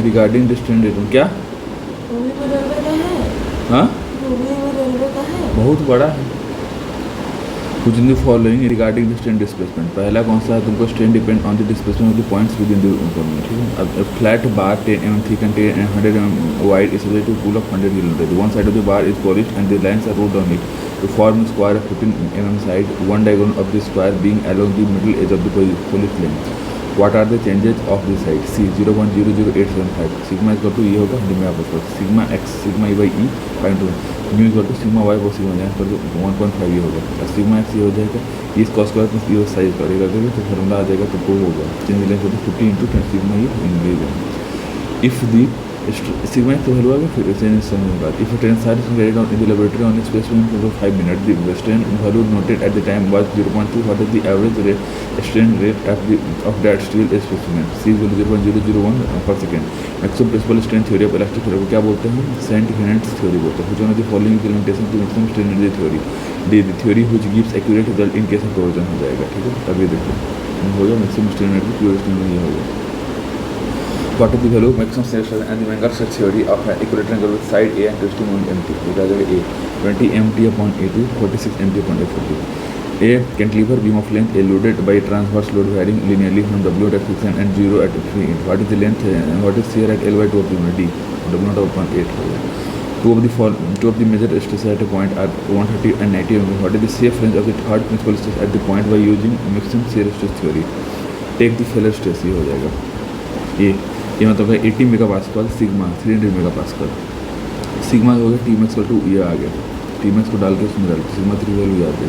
Regarding distance rate क्या movie में railway का है, हाँ मूवी में रेलवे का है। बहुत बड़ा है। कुछ in the following regarding the strain displacement, पहला कौन सा है तुमको, strain depend on the displacement of the points with in the information, ठीक है। अब flat bar 10 mm thick and 100 mm wide is subject to pull of 100 kN. One side of the bar is polished and the lines are rubbed on it to form a square of 15 mm side, one diagonal of the square being along the middle edge of the polished lane. What are the changes of the side? C 0.00875. Sigma is equal to ये होगा हिंदी में आप उसको sigma x sigma e by e point mu is equal to sigma y वो sigma यहाँ पर 1.5 ये होगा, और सिग्मा x ये हो जाएगा इस कॉस स्क्वायर प्लस ये साइज करेगा तो फॉर्मूला आ जाएगा तो वो होगा चेंज लेंथ होगी 50 इंटू 10 सिग्मा ये English. If the sigma x value आ गया फिर चेंज समझ बाद if train side is carried out in the laboratory on specimen for 5 minute the strain value noted at the time was 0.2, what is the average rate strain rate of that steel specimen, C 0.001 per second. Maximum principal strain theory of elastic theory को क्या बोलते हैं, Saint हेनेट्स theory बोलते हैं। Which one of the following implementation to maximum strain energy theory, D the theory which gives accurate result in case of torsion हो जाएगा, ठीक है। अभी देखो हो गया maximum strain energy pure strain में ये हो गया। What is the value of maximum stress and the Wenger-Stress theory of an equilibrium angle with side A and twisting moment MT? A 20 MT upon A2, 46 MT upon A40. A cantilever beam of length A loaded by a transverse load varying linearly from W at friction and 0 at free end. What is the length? What is shear at L by 2 of the unit D? W0 upon 8. Two of the measured stresses at a point are 130 and 90 mm. What is the safe range of the third principal stress at the point by using maximum shear stress theory? Take the failure stress ये हो जाएगा ये मतलब है 80 mega pascal sigma 300 mega pascal sigma हो गया T max to ये आ गया टी मैक्स को डाल के उसमें डाल के सिग्मा 3 वैल्यू याद है।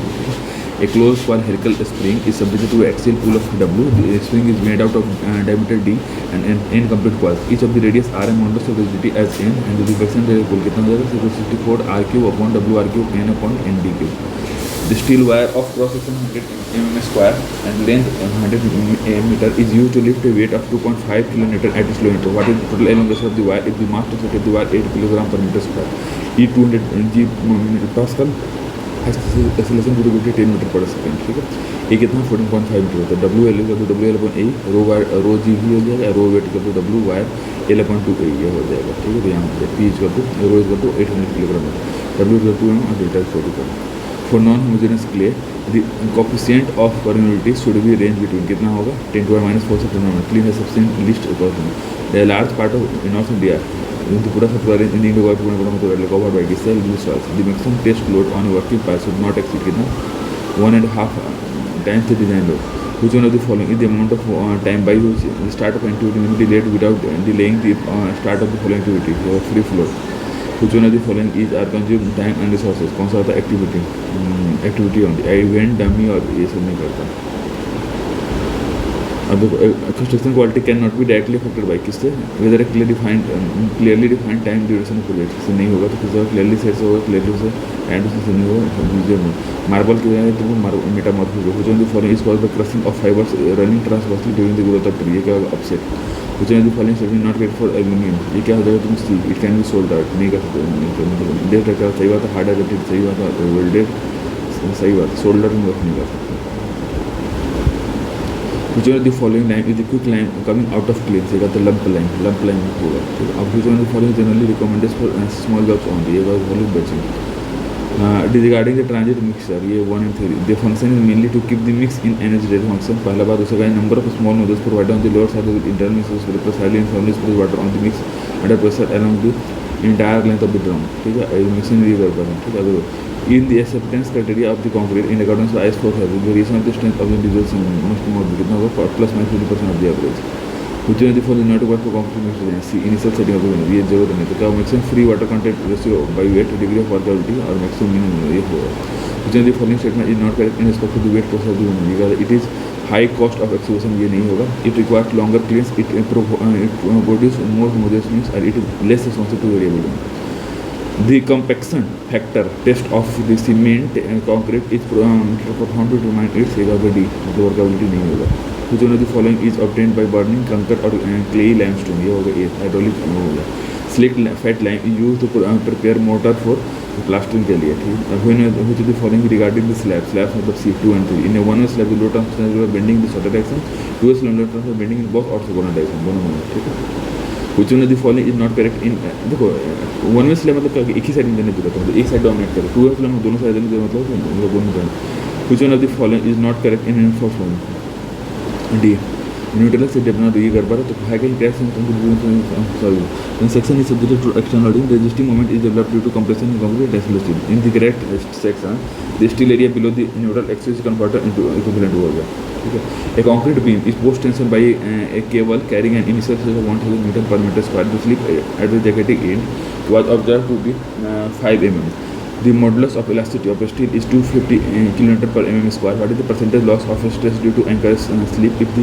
A close for helical spring is subjected to axial pull of W, the spring is made out of diameter D and incomplete coils, each of the radius R M modulus of rigidity as n and the friction pull कितना हो जाएगा 64 R cube upon W R cube n upon n D cube. The steel wire of cross section 100 mm square and length 100 mm is used to lift a weight of 2.5 kN at its low interval. What is the total elongation of the wire if the mass to fit the wire 8 kg per meter square? E 200 g meter pascal has acceleration durability 10 meter per second, ठीक है। ये कितना 14.5 metre होता है। W L upon A रो जी भी हो जाएगा, रो wait कर तो W wire L upon 2 A ये हो जाएगा, ठीक है। तो यहाँ पे P इज कर रो इज कर 800 किलोग्राम, W इज 2 mm और delta 40 For non-homogeneous clay, the coefficient of permeability should be range between कितना होगा 10 to the minus 4 से 10 clean है sufficient least coefficient. The large part of North India, into पूरा सब पूरा in the Indo पूरा मतलब covered by this cell blue soils. The maximum test load on a working pipe should not exceed कितना 1.5 times the design load. Which one of the following is the amount of time by which the start of activity will be delayed without delaying the start of the following activity? Free flow. Which one of the following is are consumed time and resources? कौन सा होता है activity on the event dummy और ये सब नहीं करता। अब देखो construction quality can not be directly affected by किससे, whether clearly defined time duration of project से नहीं होगा तो किसी क्लियरली सेट से होगा, क्लियरली से एंड से नहीं होगा। मार्बल की वजह तो मेटामॉर्फिक हो जो following is called the crushing of fibres running transversely during the growth of tree, ये क्या होगा अपसेट। कुछ the following statement not get for aluminium, ये क्या हो जाएगा तुम see it can be sold out नहीं कर सकते, डेट रखा सही बात है, हार्ड एडेड सही बात है, वेल्डेड सही बात है, सोल्डर में वर्क नहीं कर सकते। Which one of the following line is the quick line coming out of clay? सेगा तो lump line होगा, ठीक है। अब which one of the following generally recommended for small jobs only? ये बात वॉल्यूम बचेगी। Regarding the transit mixture, ये 1 and 3, the function is mainly to keep the mix in energy rate function। पहला बात दूसरा का number of small nodules provided on the lower side of the internal mixture will press highly uniformly spread water on the mix under pressure along the entire length of the drum, ठीक है। Mixing भी करता है, ठीक है। In the acceptance criteria of the concrete in accordance with IS 450, variation of the strength of the individual must be more कितना होगा plus minus 50% of the average। Which one of the following not required for concrete mixture? C initial setting of the unit, ये जरूरत नहीं। तो क्या maximum free water content ratio by weight degree of workability और maximum minimum ये होगा। Which one of the following statement is not correct in respect to the weight process of the unit? because it is high cost of excavation, ये नहीं होगा। It requires longer cleans, it produces more homogeneous mix and it is less responsive to variability। The compaction factor test of the cement and concrete is performed to determine its workability, तो workability नहीं होगा। Which one of the following is obtained by burning कंकर और clay limestone, ये होगा A, hydraulic हो गया। Slick fat lime is used to prepare mortar for plastering के लिए, ठीक है। When which the following regarding the slabs मतलब सी 2 and 3 in A one way slab the load transfer bending the shorter direction, to way slab load transfer bending in both orthogonal direction, दोनों में, ठीक है। Which one of the following is not correct इन, देखो one way slab मतलब एक ही side में देने की जरूरत है, एक साइड डोमिनेट करे, टू वे स्लैब में दोनों साइड देने की मतलब दोनों side. Which one of the following is not correct in first one, D neutral से डेवलप ये गड़बड़ है तो है कि crash sorry in section is subjected to external loading, resisting moment is developed due to compression in concrete tensile steel in the correct section the steel area below the neutral axis is converted into equivalent हो गया, ठीक है। A concrete beam is post tension by a cable carrying an initial stress of 1000 metre per metre square, the slip at the jacketing end was observed to be 5 mm. The modulus of elasticity of steel is 250 kN per mm square. What is the percentage loss of stress due to anchor slip if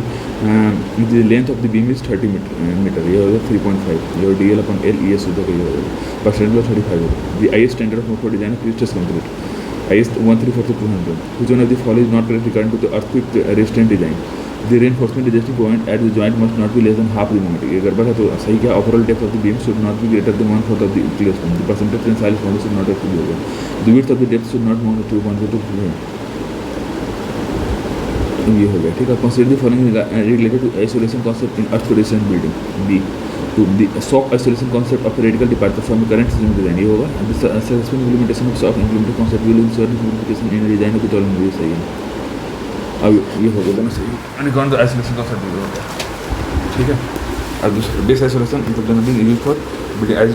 the length of the beam is 30 meter? ये होगा 3.5. your DL upon L ES होगा ये होगा percentage loss 35 होगा. The IS standard of for design of stress concrete IS 134-200. Which one of the following is not correct regarding to the earthquake resistant design? The reinforcement resisting point at the joint must not be less than half the moment. ये गड़बड़ है तो सही क्या, overall depth of the beam should not be greater than 1/4 of the placement. The percentage tensile force should not have to be over. The width of the depth should not move to 1.2. ये हो गया, ठीक है। Consider the following related to isolation concept in earthquake resistant building. B to the shock isolation concept of radical departure from the current system design. ये होगा the successful implementation of shock implementation concept will ensure the implementation in design of the tolerant. ये सही है। अब ये हो गया दोनों सही, अनकॉन तो आइसोलेशन का सर्टिफिकेट हो गया, ठीक है। अब दूसरा डिस आइसोलेशन मतलब generally use for building as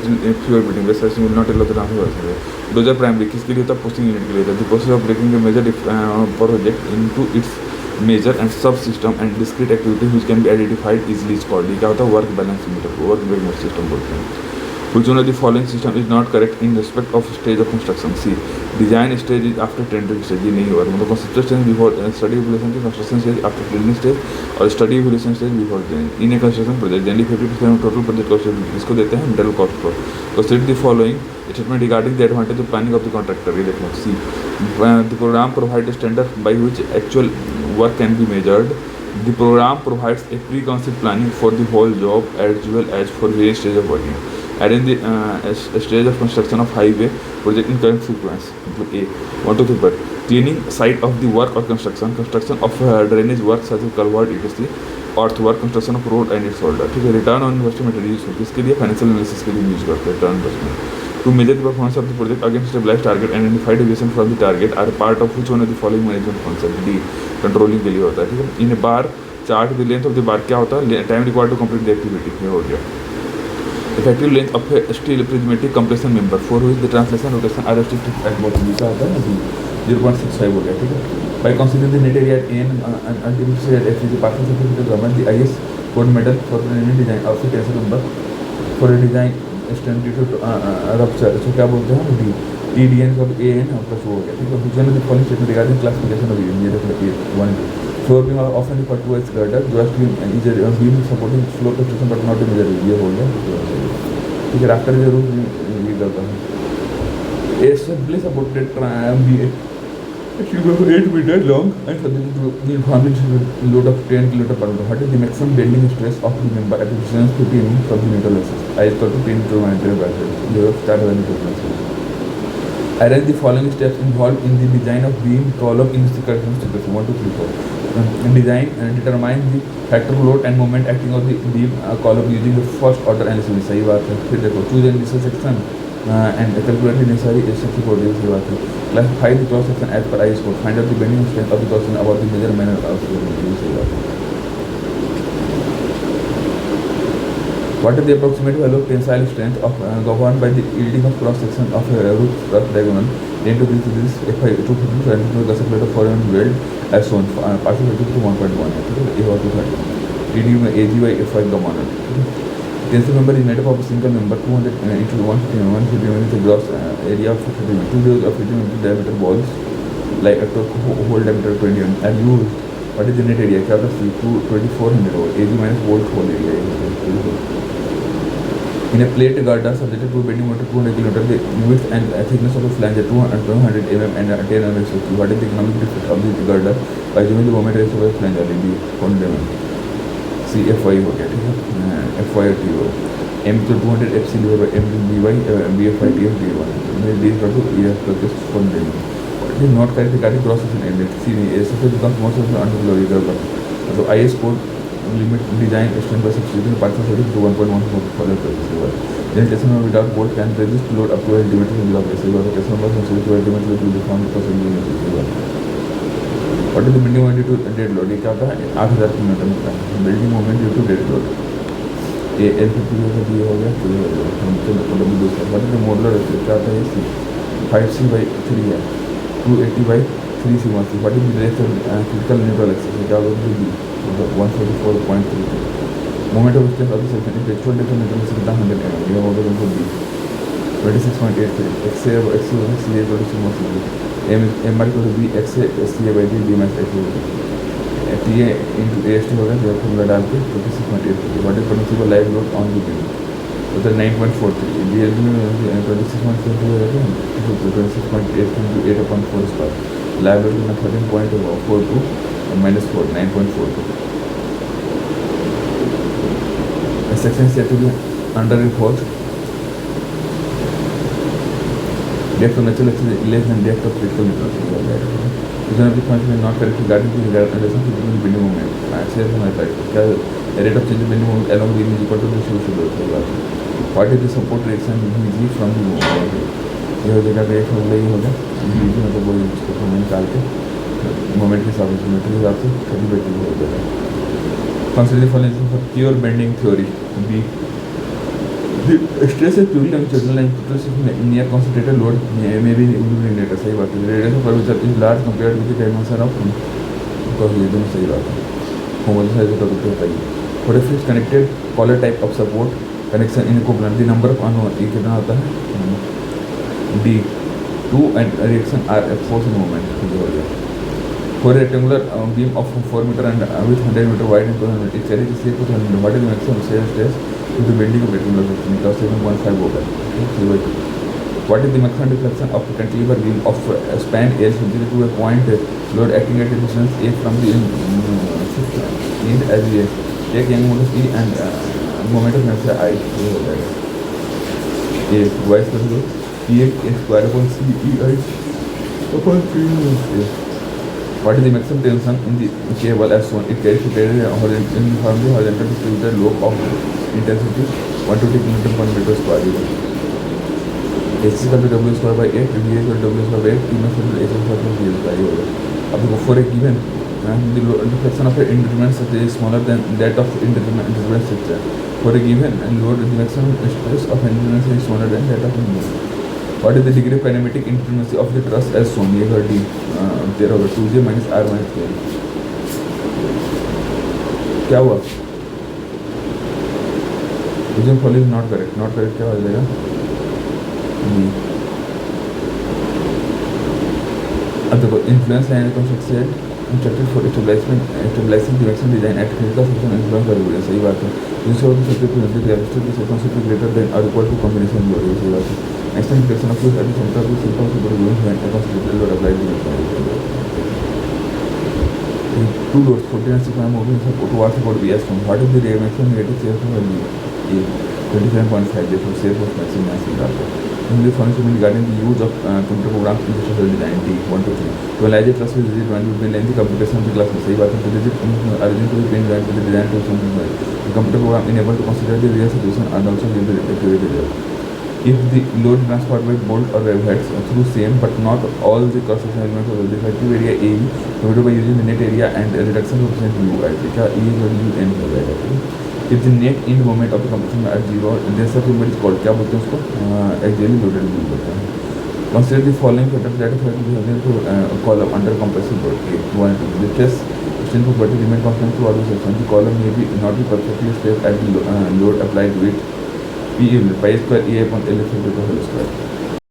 fewer building, this isolation will not allow the transfer. Dozer primary किसके लिए होता है, पोस्टिंग यूनिट के लिए होता है। The process of breaking the major project into its major and sub system and discrete activity which can be identified easily is called, क्या होता है, work balance meter, work balance system बोलते हैं। Which one of the following system is not correct in respect of stage of construction? C. Design stage is after tendering stage. ये नहीं होगा, मतलब conceptual stage before study evaluation stage, construction stage after planning stage और study evaluation stage before design. In a construction project, generally 50% of total project cost इसको देते हैं material cost को. Consider the following statement regarding the advantage of planning of the contractor. ये देखो C. The program provides a standard by which actual work can be measured. The program provides a pre-concept planning for the whole job as well as for various stages of working. And in the stage of construction of highway project in current sequence, मतलब A 1 2 3 पर cleaning site of the work or construction of drainage work such as culvert etc, earthwork, construction of road and its shoulder, ठीक है। Return on investment use होती है इसके लिए, financial analysis के लिए यूज करते हैं return investment. To measure the performance of the project against stabilise target and identified deviation from the target are part of which one of the following management concept. D controlling के लिए होता है, ठीक है। In bar chart the length of the bar, क्या होता है, time required to complete the activity, ये हो गया। Effective length of a steel prismatic compression member for which the translation rotation are restricted at bottom, क्या होता है ना 0.65 हो गया, ठीक है। By considering the net area at N and ultimately at F is the partial surface of the government, the IS code medal for the design also tensile number for a design strength due to rupture, so क्या बोलते हैं D TDN का AN plus हो गया, ठीक है। Visual the following statement regarding classification of beam, ये देखो 1 floor beam are often referred to as girder, joist beam is a beam supporting floor construction but not the major, ये हो गया, ठीक है। आफ्टर द रूफ ये करता है ए simply supported beam 8 meter long and subject to the informing load of 10 kN per meter. What is the maximum bending stress of the member at a distance 50 mm from the neutral axis? I is equal to 10 kN per meter. You have start value difference. Arrange the following steps involved in the design of beam column in the correction sequence 1 2 3 4. Design and determine the factor load and moment acting on the beam column using the first order analysis. सही बात है। फिर देखो choose an initial section and calculate the necessary structural coordinates, सही बात है। Classify the cross section as per IS code. Find out the bending strength of the cross section about the major minor of the सही बात है। What is the approximate value of tensile strength of governed by the yielding of cross section of a roof rough diagonal into this FI 250 cm gusset plate of 400 weld as shown, partial to 1.1 है, ठीक है। ये और 230 TDU में AG by FI governor, ठीक है। Tensile member is made up of a single member 200 into 150 mm with a gross area of 50 mm. 2 layers of 50 mm diameter balls like a whole diameter 20 mm are used. What is the net area? क्या होता है 2400 volt AG minus volt whole area. In a plate girder subjected to a bending motor 200 kN, the width and thickness of the flange are 200 mm and 10 mm respectively. What is the economic effect of the girder by assuming the moment ratio of the flange are 100 mm? CFY हो गया, ठीक है। FY और T हो M to 200 FC divided by M to by BF by TF D1. D is equal to EF plus this from D. It is not correct regarding cross section index. See, the surface becomes more surface under the lower. So IS code limit design extend by substituting partial setting to 1.1 for the purpose. Then test number without bolt can resist load up to a diameter without SL. Test number from switch to a diameter will be found for SL. What is the bending moment due to dead load? ये क्या होता है 8000 kilometre मिलता है bending moment due to dead load ये L50 का दिया हो गया तो ये हो गया हम चलो डब्ल्यू दूसरा what is the modular axis क्या होता है ये 5c/3 है 280/3c what is the critical neutral axis क्या होगा मतलब 144.3 moment of stress of the surface is actual depth neutral से कितना 100 mm ये होगा तुमको b 26.83 x a x होगा c a = m r equal to b x a c a by d d minus x होगा t a into a st होगा जो formula डाल के 26.83 what is permissible live load on the beam तो 9.43 DL में 26.42 होगा तो 26.8 into 8/4 square live load में 13.42 -4 9.42 section is said to be underreinforced. Depth of natural axis is less than depth of critical neutrality. Reason of the point is not correct regarding the relation between the bending moment. I say from my side. The rate of change of bending moment along the beam is equal to the distribution load. What is the support reaction Vg from the moment? ये हो जाएगा rate हो गई होगा Vg मतलब वो इसको हम निकाल के मोमेंट के हिसाब से ज्योमेट्री के हिसाब से कभी बेटी हो जाएगा. Consider the following for pure bending theory. B. The stress is purely longitudinal and total near concentrated load may be illuminated. सही बात है. Radius of curvature is large compared with the dimension of because ये दोनों सही बात है. Homogeneous size का कुछ होता है. For a fixed connected collar type of support connection in equivalent the number of unknown ये कितना होता है? D. 2 and reaction are a force and moment. ये हो गया. For a rectangular beam of 4 meter and with 100 meter wide and 200 meter, it carries the shape of 100. What is the maximum shear stress due to bending of rectangular section? Because 7.5 होगा. What is the maximum deflection of cantilever beam of span L to a point load acting at a distance A from the end as we take young modulus E and moment of inertia I. ये हो जाएगा. A y equal to E square upon C E I upon 3 What is the maximum tension in the cable as shown? It carries to carry uniformly horizontal distributed lobe of intensity 120 kN/m square. H is equal to W square by 8, V is equal to W square by 8, T is equal to H square by V square. अब देखो for a given the deflection of an indeterminate structure is smaller than that of indeterminate structure. For a given load, the maximum stress of an indeterminate is smaller than that of indeterminate. What is the degree of kinematic indeterminacy of the truss as shown? ये है D. तेरा होगा 2j minus r minus k. क्या हुआ? Reason follow is not correct. Not correct क्या हो जाएगा? D. अब देखो influence line construct से instructed for stabilizing the maximum design at critical section influence variable. सही बात है. Instead of the circuit presented the resistor is constantly greater than or equal to combination load. सही बात है. Extend deflection of fluid at the center of the circle of the load when a concentrated load applied to the two loads 40 and 6 moving towards support B as shown. What is the maximum negative shear force value? A 27.5. Therefore shear force maximum mass is larger. In the following statement regarding the use of computer programs in structural design D 1 to 3. To analyze a truss with rigid one will be lengthy computation of the class. सही बात है. Rigid origin to be plain design to the design to something like the computer program enable to consider the real situation and also give the accurate result. If the load transferred by bolt or web heads through same but not all the cross-section elements of the effective area A divided by using the net area and reduction coefficient U which are E is equal to U n हो जाएगा. If the net end moment of the compression at 0 then such movement is called क्या बोलते हैं उसको axially loaded beam बोलते हैं. Consider the following factors that affect the behavior to column under compressive load. One, the stress strain property remain constant throughout the section. The column may not be perfectly straight at the load applied to it. P pi square E upon L is equal to whole square.